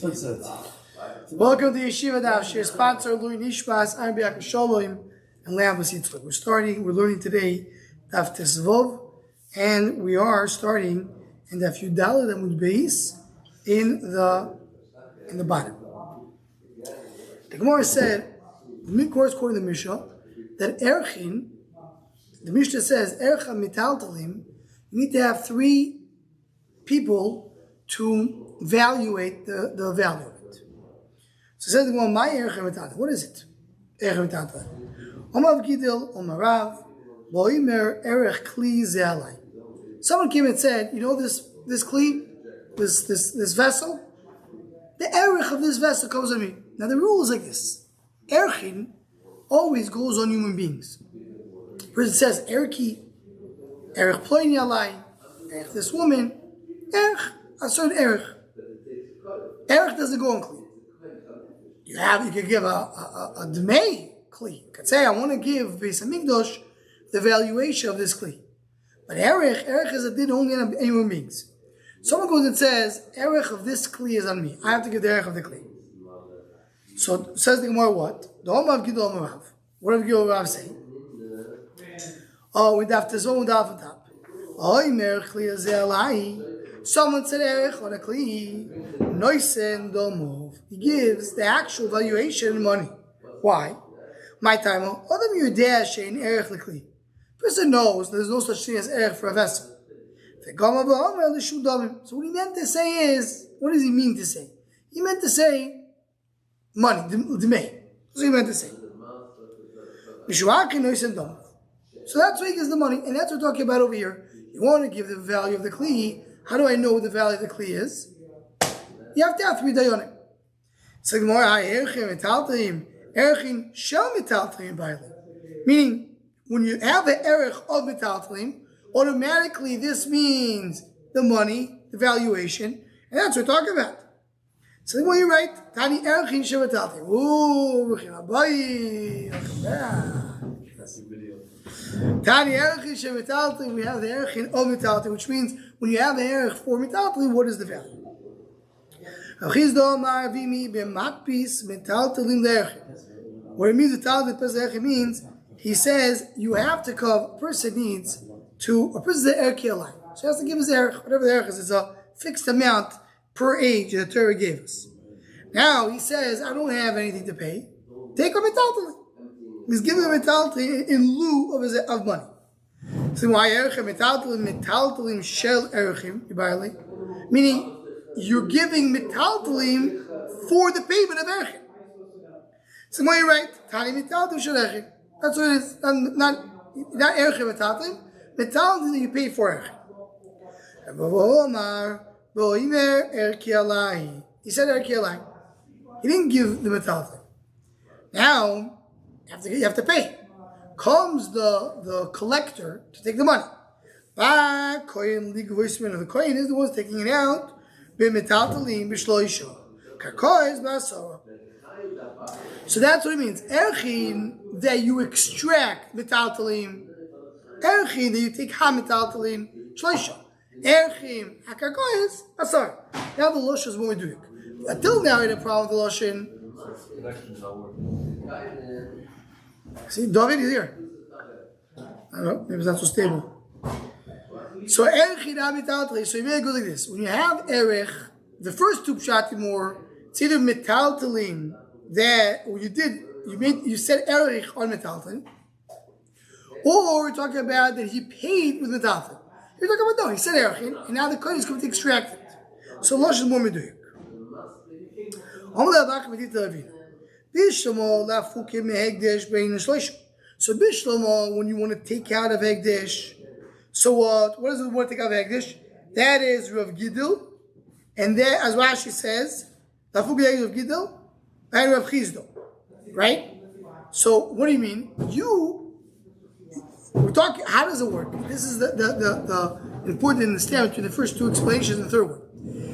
Welcome to Yeshiva Daf. Your sponsor, Louis Nishbas, I'm Biak Shalom, and Leah Basitzvah. We're learning today Daf Tesvov, and we are starting in Daf Yudalad Amud Beis in the bottom. The Gemara said, the mid-course quoting the Mishnah, that Erchin, the Mishnah says, Ercha Mitaltalim, you need to have three people to evaluate the value of it. So it says, well, my Ercha Mitaltalim, what is it? Ercha Mitaltalim. Omav Gidil, Omarav, Boimer Erech Kli Zealai. Someone came and said, you know this Kli, this vessel? The Erech of this vessel comes on me. Now the rule is like this. Erchin always goes on human beings. First it says, Erki, Erech Ploini Alai, Erech this woman, Erech, a certain Erech. Erech doesn't go on Kli. You could give a Dmei Kli. You could say, I want to give Beis HaMikdash the valuation of this Kli. But Erech is a din only on human beings. Someone goes and says, Erech of this Kli is on me. I have to give the Erech of the Kli. So says the Gemara what? The Omav Gidol Omarav. What did Gidol Omarav say? Oh, we have to zone on top. Someone said Erech on a Kli. Noisen Domov. He gives the actual valuation in money. Why? My time. Adam Yudeh Shein Erech Lekli. Person knows there's no such thing as Erech for a vessel. So what he meant to say is, what does he mean to say? He meant to say money, the may. That's what he meant to say. So that's why he gives the money, and that's what we're talking about over here. You want to give the value of the Kli. How do I know what the value of the Kli is? You have to have 3 dayonim. So the Gemara, Erchin shel mitaltalim baile. Meaning, when you have the erech of mitaltalim, automatically this means the money, the valuation, and that's what we're talking about. So then when you write, Tani Erchin shel mitaltalim. Ooh, welcome back. That's the video. Tani Erchin shel mitaltalim, we have the Erchin of mitaltalim, which means when you have the erech for mitaltalim, what is the value? What it means the means, he says you have to cover, a person needs to, a person is the erech line. So he has to give his erech, whatever the erech is, it's a fixed amount per age that the Torah gave us. Now he says, I don't have anything to pay. Take a metaltalim. He's giving a metaltalim in lieu of money. So why erech metaltalim shel erechim, meaning you're giving metaltalim for the payment of erechim. So why you write tani metaltalim shel erechim? That's what it is. Not erechim metaltalim. Metaltalim that you pay for erechim. He said erechim alai. He didn't give the metaltalim. Now you have to pay. Comes the collector to take the money. The kohen is the one taking it out. So that's what it means. Erchin that you extract metaltalim. Erchin that you take ha-metaltalim shloisha. Erchin hakakoyes asar. Now the loshen is more doing. Until now, I had a problem with the loshen. See, David is here. I don't know, maybe it's not so stable. So Erchin ha-metaltalim. So you really go like this. When you have erech, the first two pshatim more, it's either metaltalim that you said erech on metaltalim, or we're talking about that he paid with metaltalim. You're talking about no, he said erech, and now the kohen is going to extract it. So losh is more meduyik. So bishlomo, when you want to take out of hegdesh, so what does it want to take out of hegdesh? That is Rav Gidel, and there, as Rashi says, Rav Gidel and Rav Chizdo, right? So what do you mean? We're talking. How does it work? This is the important understanding between the first two explanations and the third one.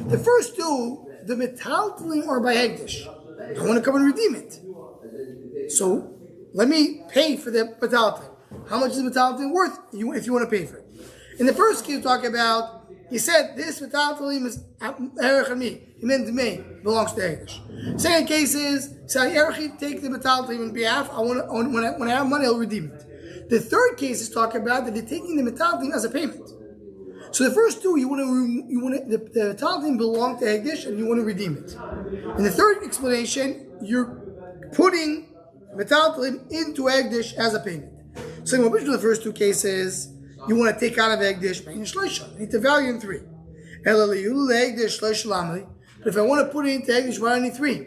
The first two, the metaltalim are by hegdesh. I want to come and redeem it. So let me pay for the metaltalim. How much is the metaltalim worth? If you want to pay for it. In the first case, we talk about He said, this metaltalim is erech on me. He meant to me, belongs to Hegdish. Second case is, say, erech, take the metaltalim on behalf, when I have money, I'll redeem it. The third case is talking about that they're taking the metaltalim as a payment. So the first two, the metaltalim belong to Hegdish and you want to redeem it. In the third explanation, you're putting metaltalim into Hegdish as a payment. So in the first two cases, you want to take out of Hegdish, you need to value in 3. But if I want to put it into Hegdish, why do I need 3?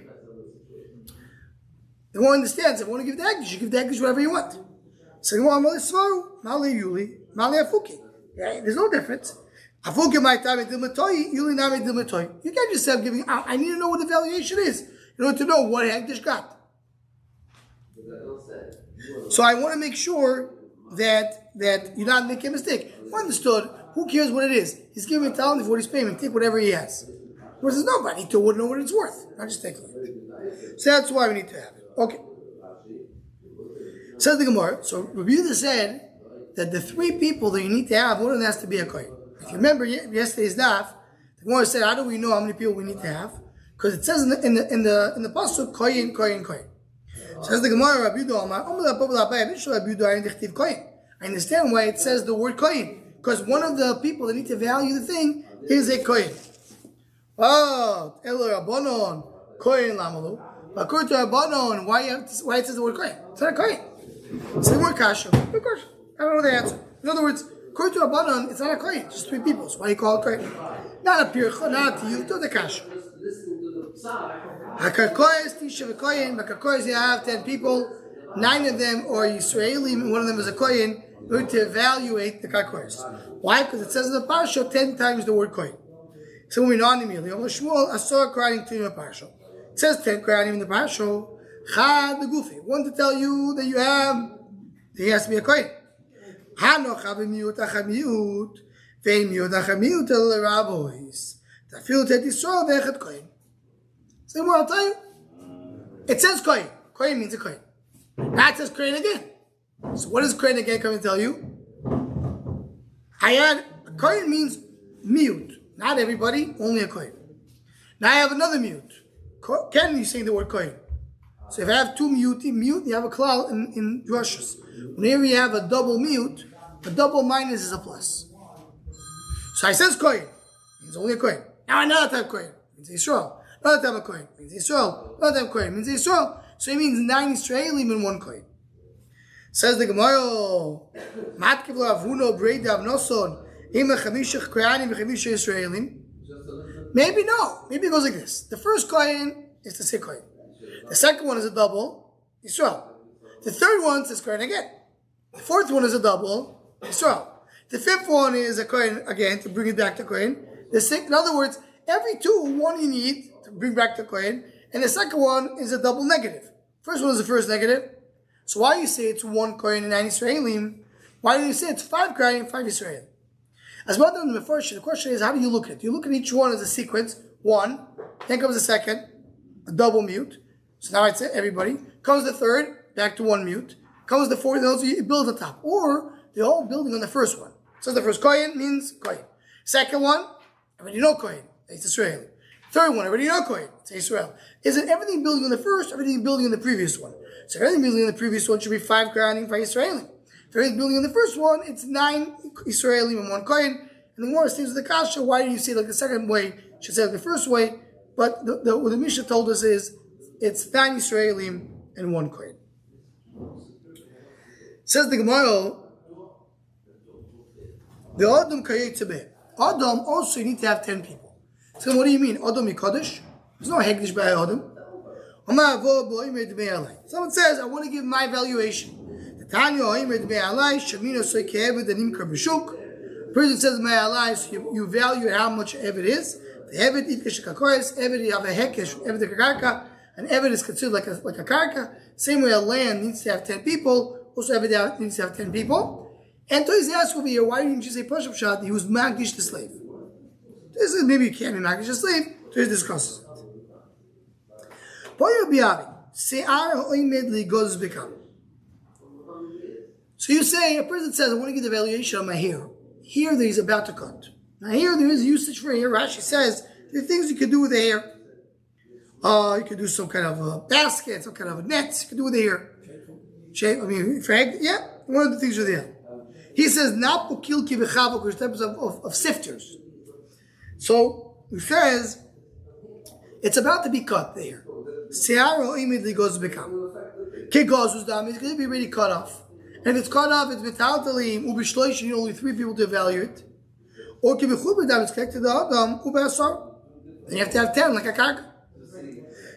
The one understands, if I want to give the Hegdish, you give the Hegdish whatever you want. So there's no difference. You can't just say giving out. I need to know what the valuation is in order to know what Hegdish got. So I want to make sure that you're not making a mistake. Understood. Who cares what it is? He's giving a talent for his payment. Take whatever he has. Versus nobody wouldn't know what it's worth. I just take it. So that's why we need to have it. Okay. Says the Gemara. So Rabbi Yehuda said that the 3 people that you need to have, one of them has to be a kohen. If you remember yesterday's daf, the Gemara said, how do we know how many people we need to have? Because it says in the pasuk kohen, kohen, kohen. Says the Gemara, Rabbi Yehuda, I understand why it says the word kohen. Because one of the people that need to value the thing is a kohen. Oh, Elo Rabbanon, kohen lamalu. But according to Rabbanon, why it says the word kohen? It's not a kohen. It's the word kasha. Of course, I don't know the answer. In other words, according to Rabbanon, it's not a kohen. It's just 3 people. So why do you call it kohen? Not a pircha, not a tiyuv, to the kasha. HaKarkoyes, Tisha v'koyen. HaKarkoyes, you have 10 people. 9 of them are Yisraelim, and one of them is a kohen. In order to evaluate the karkoyes. Why? Because it says in the parsha 10 times the word kohen. So we know immediately. Shmuel, I saw crying to you in the parsha. It says 10 crying in the parsha. Chad the goofy. Want to tell you that he has to be a kohen. Hanoch havimiut achamiut, veimiut achamiut el rabois. Tafil tet Yisrael ve'echet kohen. So I'll tell you. It says kohen. Kohen means a kohen. Now it says kohen again. So what does kohen again come and tell you? Kohen means mute. Not everybody, only a kohen. Now I have another mute. Ken, you saying the word kohen. So if I have 2 mute, you have a klal in drushes. Whenever you have a double mute, a double minus is a plus. So I says kohen. Means only a kohen. Now another type of kohen. Means Yisrael. Another type of kohen. Means Yisrael. Another type of kohen. Means Yisrael. So it means 9 Israelim and 1 kohen. Says the Gemara, Matkiv lo avuno breid avnoson ima chamishach kohanim v'chamisha Yisraelim. Maybe no. Maybe it goes like this. The first kohen is to say kohen. The second one is a double, Yisrael. The third one says kohen again. The fourth one is a double, Yisrael. The fifth one is a kohen again to bring it back to kohen. In other words, every 2, one you need to bring back to kohen, and the second one is a double negative. First one is the first negative. So why do you say it's 1 kohen and 9 Israelim? Why do you say it's 5 kohen and 5 Israelim? As well done in the first, the question is, how do you look at it? You look at each one as a sequence. 1, then comes the second, a double mute. So now I'd say everybody. Comes the third, back to 1 mute. Comes the fourth, and also you build on top. Or they're all building on the first one. So the first kohen means kohen. Second one, everybody know kohen. It's Israeli. Third one, everybody know kohen. It's Israel. Is it everything building on the first, everything building on the previous one? So everything building on the previous one should be 5 kohanim, 5 Israelim. If everything building on the first one, it's 9 Israelim and 1 kohen. And the more stays with the kasha, why do you say like the second way? You should say like the first way. But what the Mishnah told us is it's 9 Israelim and 1 kohen. Says the Gemara, the Adam Kayetzebeh. Adam also you need to have 10 people. So what do you mean? Adam Yikodesh? There's no Hegdish by Adam. Someone says, I want to give my valuation. The person says, my alai, so you value how much Eved is. The Eved Eved you have a Hekesh, Eved Karka, and Eved is considered like a Karka. Same way a land needs to have 10 people, also Eved needs to have 10 people. And Toys asks over here, why didn't you say Pashup Shot? He was Magdish the slave. This is maybe you can't be Magdish the slave. Toys discusses it. So you say, a person says, I want to get the valuation on my hair. Here that he's about to cut. Now here there is usage for hair. Rashi says there are things you can do with the hair. You could do some kind of a basket, some kind of a net. You could do with the hair. One of the things with the hair. He says not pokil kivechav, which types of sifters. So he says it's about to be cut there. Searo immediately goes to become. Kegozuz dam is going to be already cut off. And if it's cut off, it's metaltalim ubishloish. You need only 3 people to evaluate. Or kivechuber dam is connected to the adam ubasar. Then you have to have 10 like a karka.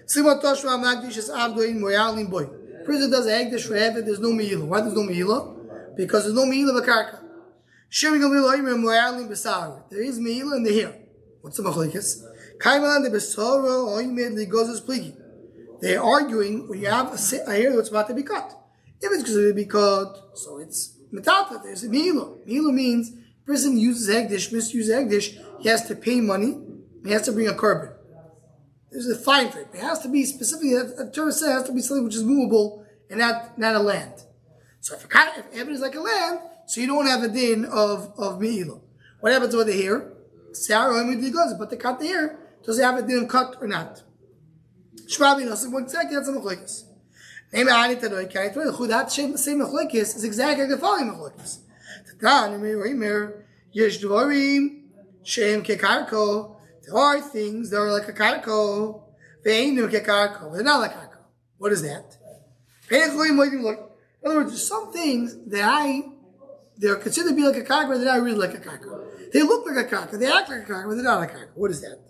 Sima toshva magdish is avdoin moyalim boy. Prison does a hegdish for heaven. There's no meila. Why there's no meila? Because there's no meila of a karka. Shiving a little oimer moyalim besar. There is meila in the hair. What's the machlekes? Kaiman the besoro oimed ligozes pligi. They're arguing when you have a hair that's about to be cut. If it's going to be cut, so it's metata. There's a meila. Meila means person uses hegdish, misuses hegdish. He has to pay money. He has to bring a carbon. There's a fine for it. It has to be specifically. The Torah says it has to be something which is movable and not a land. So if heaven is like a land, so you don't have a din of meila. What happens with the hair? Sarah immediately goes, but to cut the hair, does it have a din of cut or not? Shvabi knows. 1 second, that's a machlekes. Name ani tadoi kai tadoi. That same machlekes is exactly the following machlekes. Tatan imer yesh dvarim shem kekarko. There are things that are like a karko. Ve'einu kekarko. They're not like karko. What is that? In other words, there's some things that they're considered to be like a karko, but they're not really like a karko. They look like a karka, they act like a karka, but they're not like a karka. What is that?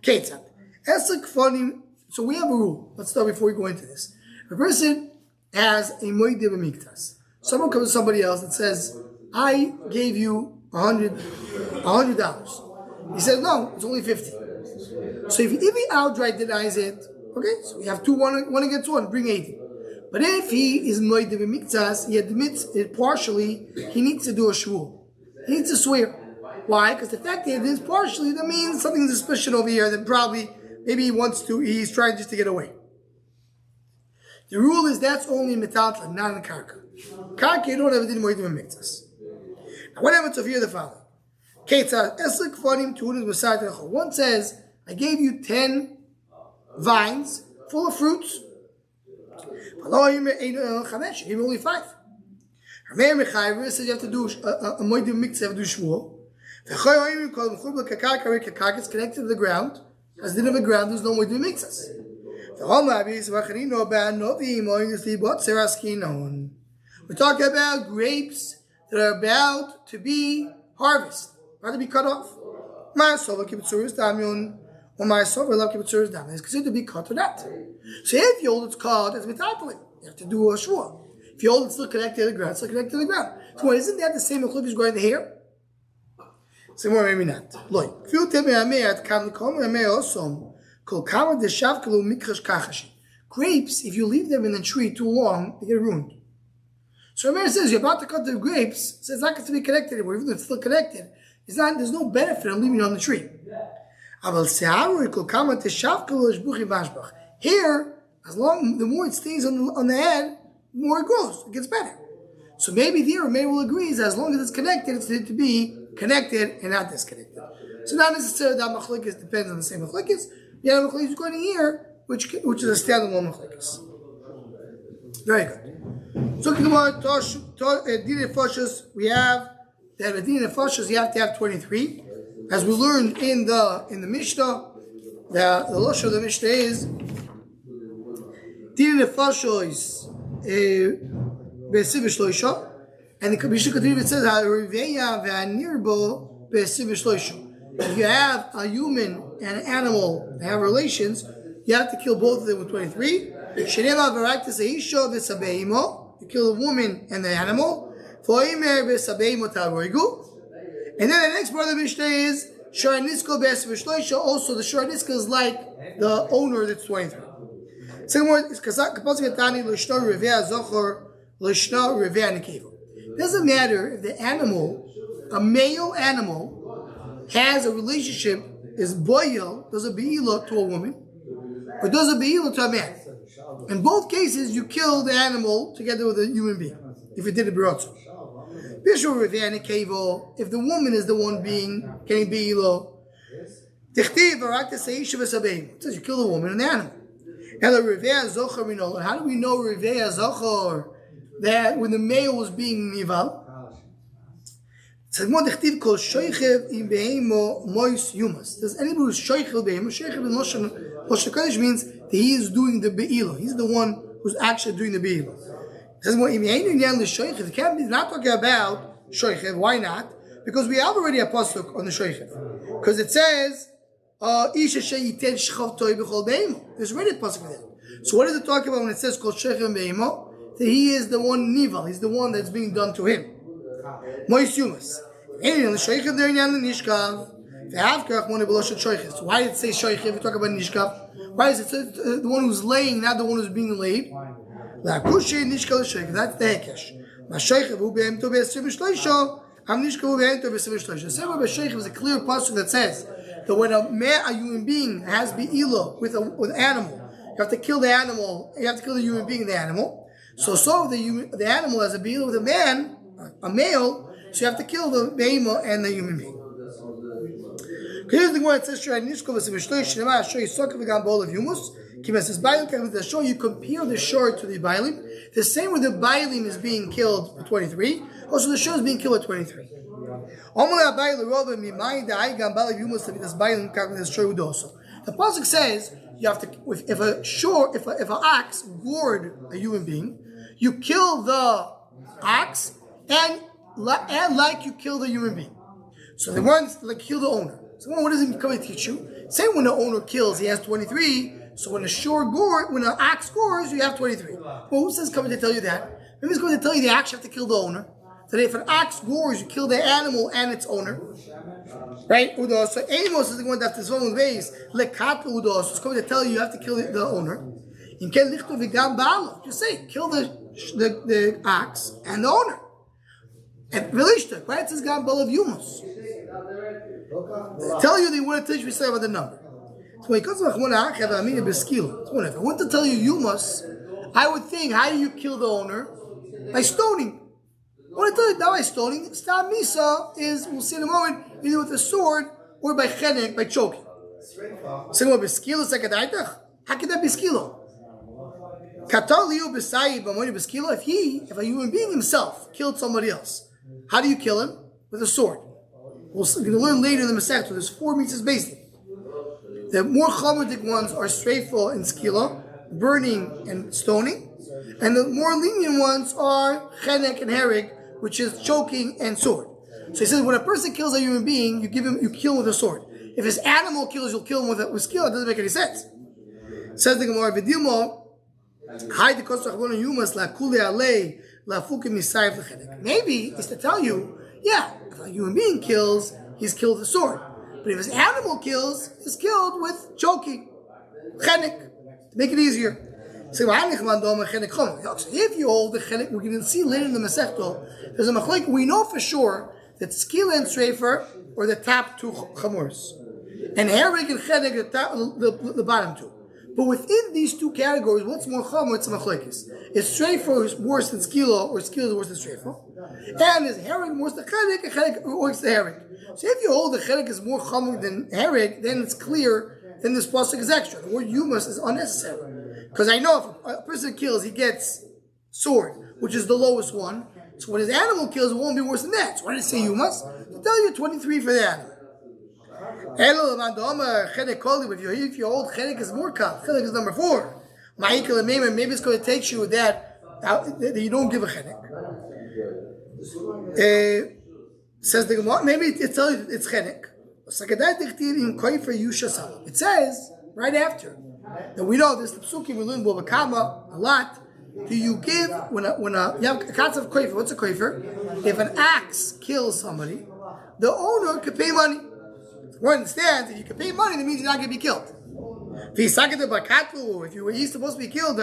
Ketzat. Esek funny. So we have a rule. Let's start before we go into this. A person has a moed b'miktas. Someone comes to somebody else and says, I gave you $100. He says, no, it's only 50. So if he outright denies it, okay, so we have one against one, bring 80. But if he is moed b'miktas, he admits it partially, he needs to do a shvur. He needs to swear. Why? Because the fact that it is partially, that means something's suspicious over here that probably, maybe he's trying just to get away. The rule is that's only metatla, not in the karka. Karka, you don't have a din moed b'miktas. Now what happens if you're the father? One says, I gave you 10 vines full of fruits. He gave me only 5. Her says you have to do a moed b'miktas, you have to do shvuah. It's connected to the ground. As the din of the ground, there's no moed b'miktas. We're talking about grapes that are about to be harvested, about to be cut off. It's considered to be cut or not. So if you hold it's cut, it's metatling. You have to do a shvuah. If you hold it's still connected to the ground, it's still connected to the ground. So isn't that the same machlokes as going in the hair? Some more, maybe not. Grapes, if you leave them in the tree too long, they get ruined. So Rameir says you're about to cut the grapes, so it's not going to be connected anymore. Even though it's still connected, there's no benefit in leaving it on the tree. Here, the more it stays on the head, the more it grows. It gets better. So maybe the Rameir will agree is as long as it's connected, it's need to be connected and not disconnected. So not necessarily that machlekes depends on the same machlekes. You have machlekes going here, which is a standalone machlekes. Very good. So Dina Foshas, we have that at Dina Foshas you have to have 23. As we learned in the Mishnah, the Lashon of the Mishnah is Dina Foshas Besiv Shloisha. And the Mishnah continues, it says, if you have a human and an animal that have relations, you have to kill both of them with 23. You kill the woman and the animal. And then the next part of the Mishnah is, also the Sharniska is like the owner that's 23. Second word is doesn't matter if the animal, a male animal, has a relationship, is boyel, does a be'ilah to a woman, or does a be'ilah to a man. In both cases, you kill the animal together with a human being, if you did a birotzo. If the woman is the one getting beilo, it says you kill the woman and the animal. How do we know Rivea Zochor that when the male was being nival? Does anybody who's shoichev beheimo? Shoichev in Lashon Kodesh means that he is doing the be'ilah. He's the one who's actually doing the be'ilah. It says, it can't be not talking about shoichev. Why not? Because we have already a pasuk on the shoichev. Because it says, there's already a pasuk for that. So what is it talking about when it says called shoichev beheimo? That he is the one nival. He's the one that's being done to him. Mois Yumas. And the shoichev there in the nishkav. So why did it say shoichev? We talk about nishkav. Why is it the one who's laying, not the one who's being laid? That's the hekesh. The same way b'shoichev is a clear passage that says that when a human being has be'ilah with an animal, you have to kill the animal. You have to kill the human being and the animal. So the animal has a be'ilah with a man, a male. So you have to kill the behemoth and the human being. Here's the one that says, you compare the shore to the bailim. The same way the bailim is being killed at 23, also the shore is being killed at 23. The pasuk says you have to, if an ox gored a human being, you kill the ox and like you kill the human being. So the ones like kill the owner. So what does it come to teach you? Say when the owner kills, he has 23. So when when an ox gores, you have 23. Well, who says coming to tell you that? Maybe it's going to tell you they actually have to kill the owner. That if an ox gores, you kill the animal and its owner. Right? So Amos is the one that's the own ways. Lekatu udos. It's going to tell you have to kill the owner. Just say kill the ox and the owner. And Velishta, right? It says Gambal of Yumos. Tell you they want to teach me say about the number. So when it comes to if I want to tell you Yumos, I would think, how do you kill the owner? By stoning. I want to tell you that by stoning. Stam Misa is, we'll see in a moment, either with a sword or by chenek, by choking. So what beskilo sekadaitach? How can that be skilo? If a human being himself killed somebody else, how do you kill him? With a sword. We're going to learn later in the Masechta. There's 4 mitzvahs basically. The more chamadik ones are streifel and skila, burning and stoning, and the more lenient ones are chenek and hereg, which is choking and sword. So he says when a person kills a human being, you kill him with a sword. If his animal kills, you'll kill him with skila. It doesn't make any sense. Says the Gemara, "V'dilmo, hide the kost achvon yumas la kule alei la fukim misayv l'chenek." Maybe it's to tell you, yeah, if a human being kills, he's killed with a sword. But if his animal kills, he's killed with choking. Chenek. To make it easier. So if you hold the chenek, we're going to see later in the Masechta, there's a machlek, we know for sure that skila and streifer are the top 2 chamors. And hereg and chenek are the bottom 2. But within these 2 categories, what's more chamor, what's machlekes? Is streifer worse than skila, or skila is worse than streifer? And is hereg worse than chenek, and chenek worse than hereg? So if you hold the chenek is more chamor than hereg, then it's clear, then this pasuk is extra. The word yumas is unnecessary. Because I know if a person kills, he gets sword, which is the lowest one. So when his animal kills, it won't be worse than that. So why did it say yumas? To tell you 23 for the animal. If you hold chenek is more kal, chenek is number 4. Maybe it's going to teach you that you don't give a chenek. Says the Gemara, maybe it tells you it's chenek. It says right after that we know this the psukim we learn Bobakama a lot. Do you give when you have a concept of koifer? What's a koifer? If an axe kills somebody, the owner could pay money. One understands if you can pay money, that means you're not going to be killed. If he's supposed to be killed,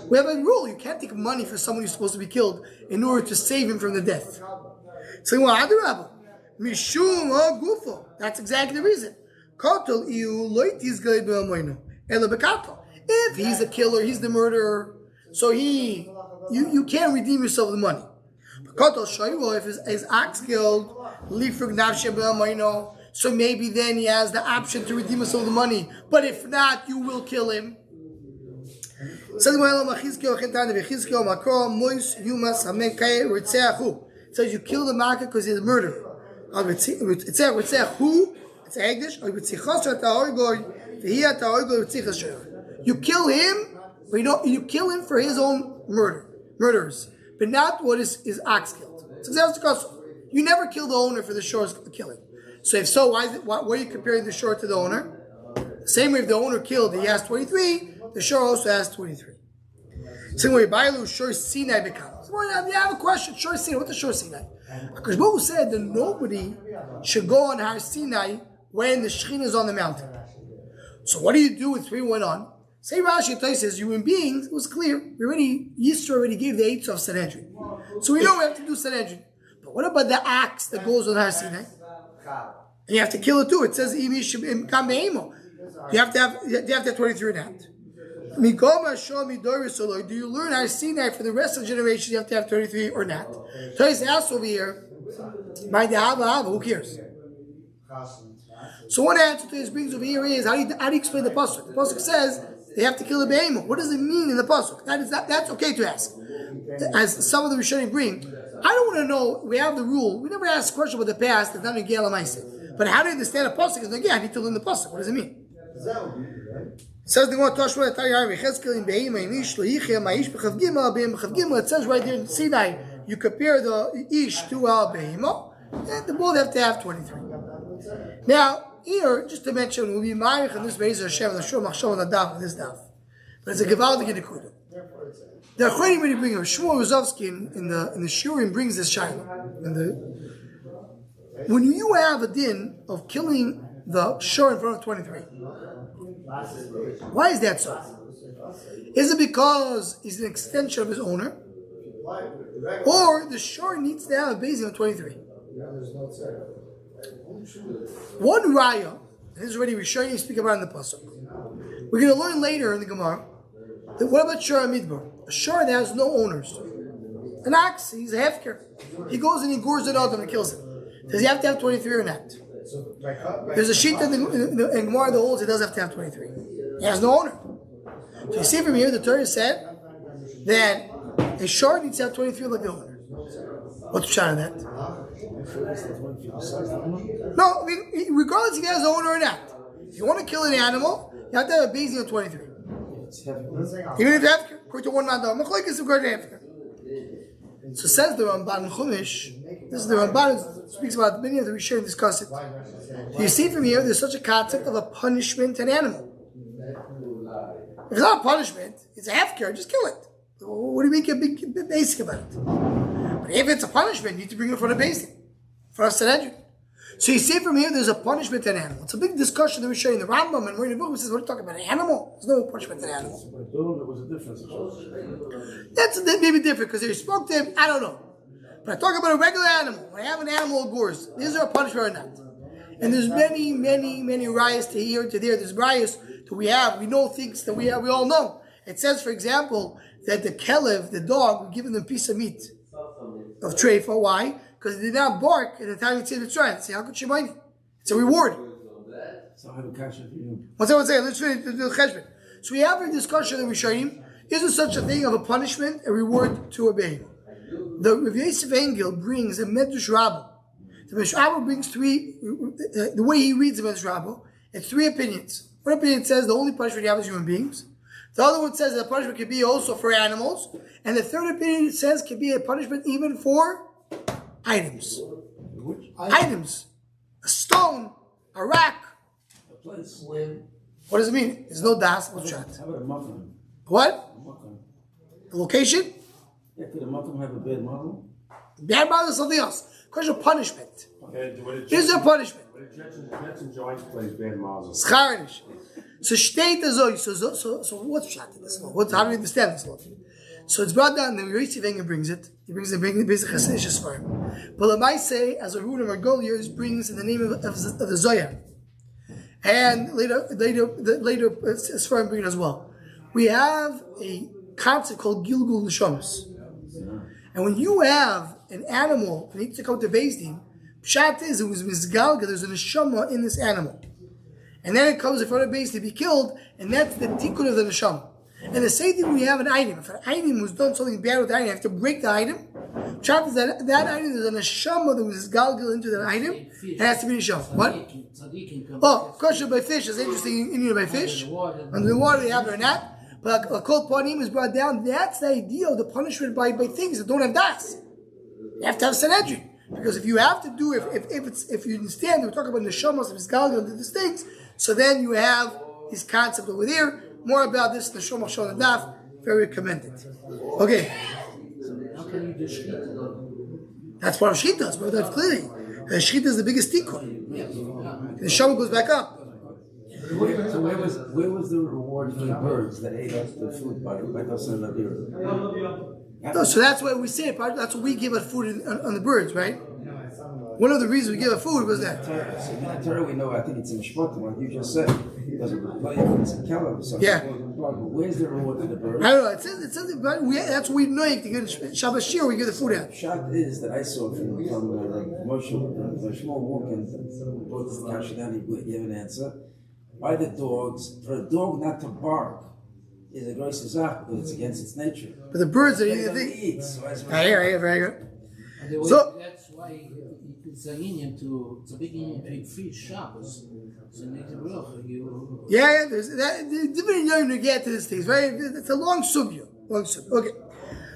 we have a rule: you can't take money for someone who's supposed to be killed in order to save him from the death. So that's exactly the reason. If he's a killer, he's the murderer, so he you can't redeem yourself with money. If his ox killed, so maybe then he has the option to redeem himself with the money. But if not, you will kill him. Says you kill the makkah because he's a murderer. You kill him, but you kill him for his own murders, but not what his ox killed. So you never kill the owner for the shore's killing. So if so, why are you comparing the shore to the owner? The same way if the owner killed, he has 23, the shore also has 23. Same way, Bailu Shor Sinai becomes. Well, you have a question, Shor Sinai, what's the Shor Sinai? Because Baruch said that nobody should go on Har Sinai when the Shekhinah is on the mountain. So what do you do with 3 went on? Say Rashi says human beings, it was clear. Yisro already gave the 8 of Sanhedrin. So we know we have to do Sanhedrin. But what about the ox that goes on Har Sinai? And you have to kill it too. It says you have to have 23 in hand. Do you learn Har Sinai for the rest of the generation? You have to have 33 or not. So he's asked over here, who cares? So one answer to this brings over here is, how do you explain the pasuk? The pasuk says they have to kill a behemoth. What does it mean in the pasuk? That's okay to ask. As some of the Rishonim bring, I don't want to know. We have the rule. We never ask a question about the past. It's not a Gela Maaseh. But how do you understand a pasuk? It's again, I need to learn the pasuk. What does it mean? It says the Gemara Toshua it says right there in Sinai, you compare the ish to a behemoth, and the both have to have 23. Now, here, just to mention, we'll be married in this Be'ez Hashem, the Shur Machshav on the Daf, on this Daf. But it's a Gevaldik in the Kudah. The Achronim really bring Shmuel Rozovsky in the Shurim brings this Shaila. When you have a din of killing the Shur in front of 23, why is that so? Is it because he's an extension of his owner? Or the Shur needs to have a basin of 23? One raya, and this is already Rishonim you speak about in the pasuk. We're going to learn later in the Gemara that what about Shor Midbar? A shor that has no owners. An ox, he's a hefker. He goes and he gores it out and kills it. Does he have to have 23 or not? There's a sheet in Gemara that holds he does have to have 23. He has no owner. So you see from here, the Torah said that a shor needs to have 23 like the owner. What's the shot of that? No, I mean, regardless if he has an owner or not. If you want to kill an animal, you have to have a basin of 23. Even if you have, according to one man, so says the Ramban in Chumash, this is the Ramban who speaks about many of the Rishonim discuss it. So you see from here, there's such a concept of a punishment to an animal. If it's not a punishment, it's a hefker, just kill it. What do you make a big basic about it? But if it's a punishment, you need to bring it for the basin, for a Sanhedrin. So you see from here, there's a punishment to an animal. It's a big discussion that we show in the Rambam, and we're in the book, we says, what are you talking about, an animal? There's no punishment to an animal. Was a difference. That's maybe different, because if you spoke to him, I don't know. But I talk about a regular animal. When I have an animal of gores, is there a punishment or not? And there's many riots to here, to there. There's riots that we have. We know things that we all know. It says, for example, that the kelev, the dog, we give him a piece of meat of treifa. Why? Because they did not bark at the time it's in the trial. See, how could she mind it? It's a reward. So I have a question for you. One second. Let's finish the cheshbon. So we have a discussion that we show him. Isn't such a thing of a punishment, a reward to obey? The Rav Yosef Engel brings a Medrash Rabbah. The Medrash Rabbah brings the way he reads the Medrash Rabbah, it's 3 opinions. One opinion says the only punishment you have is human beings. The other one says that the punishment could be also for animals. And the third opinion says could be a punishment even for items. Which items. A stone, a rock. A place. What does it mean? There's no das, no chat. How about a muffin? What? A muffin. The location? Yeah, could a muffin have a bad muffin? Bad mouth is something else. Question of punishment. Okay, Here's a punishment. Jets and Giants plays bad mouths. Scharnish. So state as so what's shot in this law? How do we understand this law? So it's brought down. The Yosef Engel brings it. He brings the basic Hasidic for him. But Lamai say as a rule of Margoliers brings in the name of the Zohar, and later Sfarim bring it as well. We have a concept called Gilgul Neshamas. And when you have an animal that needs to come to Beis Din, pshat is it was misgalga, there's an neshama in this animal. And then it comes in front of Beis Din to be killed, and that's the tikkun of the neshama. And the same thing when you have an item. If an item was done something bad with the item, you have to break the item. Pshat is that item is a neshama that was galgal into that item. It has to be neshama. What? Oh, kosher by fish is interesting. Indian by fish. Under the water, they have it or not. But a cold panim is brought down. That's the idea of the punishment by things that don't have das. You have to have Sanhedrin. Because if you have to do, if you understand, we're talking about neshamas of galgal into these things, so then you have this concept over there. More about this in the Yeshiva Daf. Very commended. Okay. That's what Shechita does, but that's clearly. Shechita is the biggest tikkun. The Shama goes back up. So where was the reward for the birds that ate up the food by Sanhedrin? No, so that's why we say it. That's what we give out food on the birds, right? One of the reasons we give out food was that. So in the Torah we know, I think it's in Shmotim, like you just said. It doesn't reply if it's in Kalam or something. Yeah. But where's the reward for the birds? I don't know. It says that's what we know. To get Shabbos Shir, we give the food out. Shot is that I saw from Moshe, Shmuel walking, brought this kasha down, he gave an answer. Why the dogs, for a dog not to bark is a gross zach because it's against its nature. But the birds are eating the thing. I hear, very good. So that's why it's an Indian it's a big Indian to feed Shabbos. So yeah, there's different learning to get to this thing. It's a long sugya. Okay.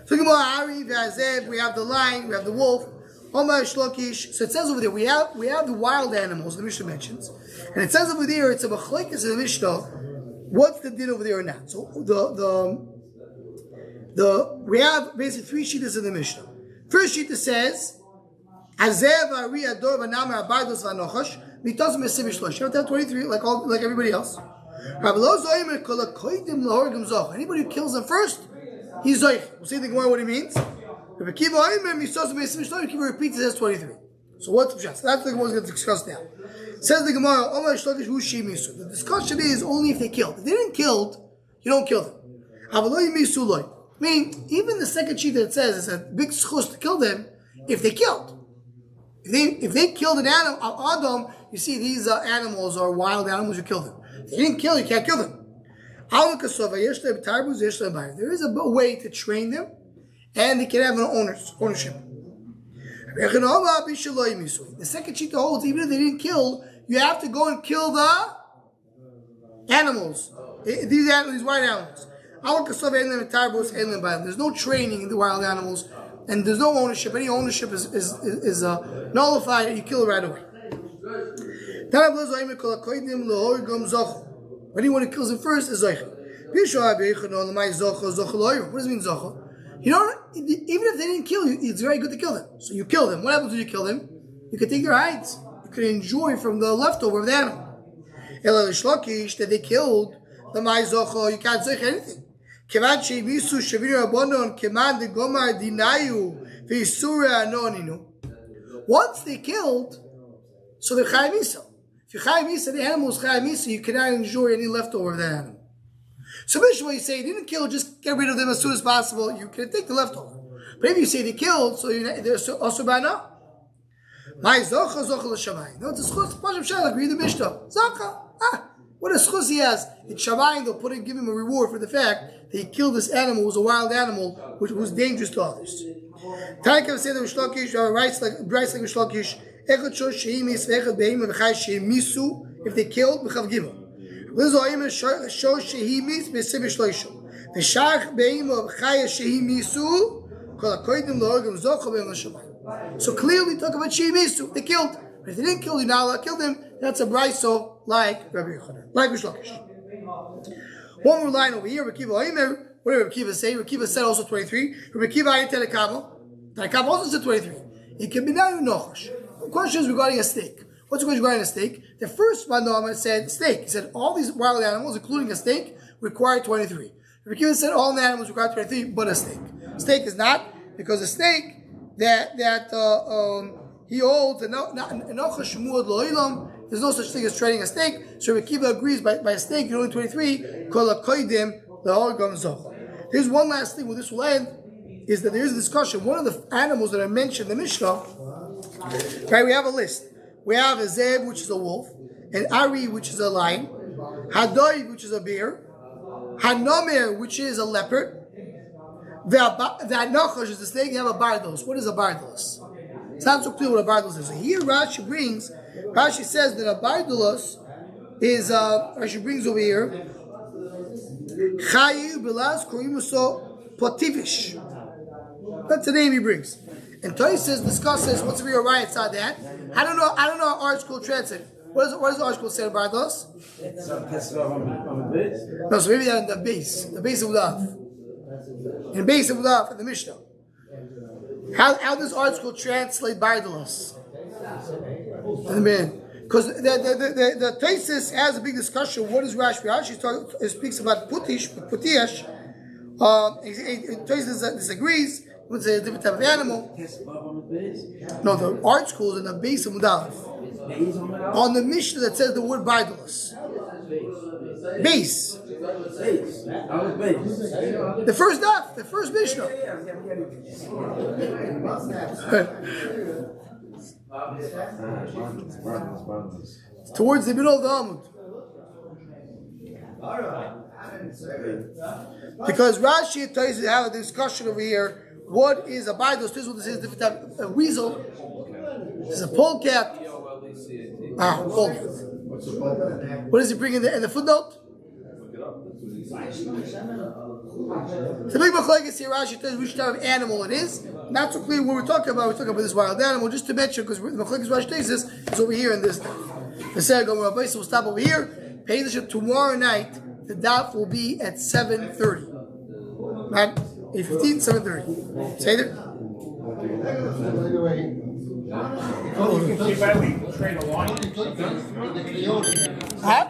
So we have the lion, we have the wolf. So it says over there, we have the wild animals, the Mishnah mentions. And it says over there, it's a machlekes in the Mishnah. What's the din over there or not? So we have basically three shittas in the Mishnah. First shitta says, Azev Ari Ador V'Namer Abardos V'Anochosh Mitos Mesim Shlosh. You have to have 23 like everybody else. Anybody who kills them first, he's zoich. We'll see the Gemara what he means. Rabbi Kiva repeats it as 23. So what's the pshat? That's the Gemara is going to discuss now. Says the Gemara, the discussion is only if they killed. If they didn't kill, you don't kill them. Meaning, even the second sheet that says it's a big schus to kill them if they killed. If they killed an animal, Adam, you see these animals are wild animals, you kill them. If they didn't kill, you can't kill them. There is a way to train them, and they can have an ownership. The second sheet holds, even if they didn't kill, you have to go and kill the animals. These wild animals. There's no training in the wild animals, and there's no ownership. Any ownership is nullified. You kill it right away. Anyone who kills it first is zoich. What does it mean zocha? You don't. Even if they didn't kill you, it's very good to kill them. So you kill them. What happens when you kill them? You can take their hides. You can enjoy from the leftover of the animal. That they killed the maizocha, you can't zoich anything. Once they killed, so they're chayim misa. If you chayim misa, the animal is chayim misa, you cannot enjoy any leftover of that animal. So basically, you say you didn't kill, just get rid of them as soon as possible. You can take the leftover. But if you say they killed, so they're also bad now. My zocha zocha l'shamayim. No, it's a schus. Pashem shalach. Read the Mishnah. Zocha. What a schus he has. It's shamayim. They'll give him a reward for the fact that he killed this animal. It was a wild animal, which was dangerous to others. Tanakav said that Rishlokish writes like Rishlokish. Echad shosh shehimis ve'echad be'im v'chai shehimisu. If they killed, b'chav gimel. Lizoyim shosh shehimis be'sim shloishim. V'shach be'im v'chai shehimisu. Kol hakoydim lo'orgim zocha be'em l'shamayim. So clearly talk about shehimisu. They killed. But if they didn't kill, you're not allowed to kill them. That's a brayso like Rabbi Yochanan, like Rishlokish. One more line over here. Rabbi Kiva Oimer. What did Rabbi Kiva say? Rabbi Kiva said also 23. Rabbi Kiva ayat telekamo. Telekamo also said 23. It can be now nochash. The question is regarding a steak. What's the question regarding a steak? The first one said steak. He said all these wild animals, including a steak, require 23. Rabbi Kiva said all the animals require 23, but a steak. Steak is not, because a steak that he holds nochash shmuad lo'ilam. There's no such thing as trading a steak. So Rabbi Kiva agrees by a steak, you're only 23. Kol hakoydim. Here's one last thing where this will end. is that there is a discussion. One of the animals that are mentioned in the Mishnah, right? We have a list. We have a zeb, which is a wolf, an ari, which is a lion, hadoiv, which is a bear, hanomer, which is a leopard, the anachash is the snake. You have a bardos. What is a bardos? It's not so clear what a bardos is. So here Rashi says that a bardos is Rashi brings over here chayu belas korimuso potivish. That's the name he brings. And Tosis discusses what's the real right side that. I don't know how our school translates. What does our school say about those? No, so maybe they're in the base of Daf. In the base of Daf in the Mishnah. How does our school translate Bardalos? Because the Tosis has a big discussion. What is Rashi? Rashi speaks about putish. Tosis disagrees. It's a different type of animal. No, the art school is in the base of Mudalef. On the Mishnah that says the word Bardalos. Base. The first daf, the first Mishnah. Towards the middle of the Amud. Because Rashi and Tosis have a discussion over here. What is a bardos? This is what this is, different type of weasel. This is a polecat. Polecat. What does he bring in the footnote? The big machlokes here, Rashi tells which type of animal it is. Not so clear what we're talking about. We're talking about this wild animal, just to mention, because the machlokes Rashi takes this is over here in this. The Sarah Rabbi, so we'll stop over here. Pay attention. Tomorrow night, the daf will be at 7:30. Right? 8:15, 7:30. Say there. You can see why we trade a line. Huh?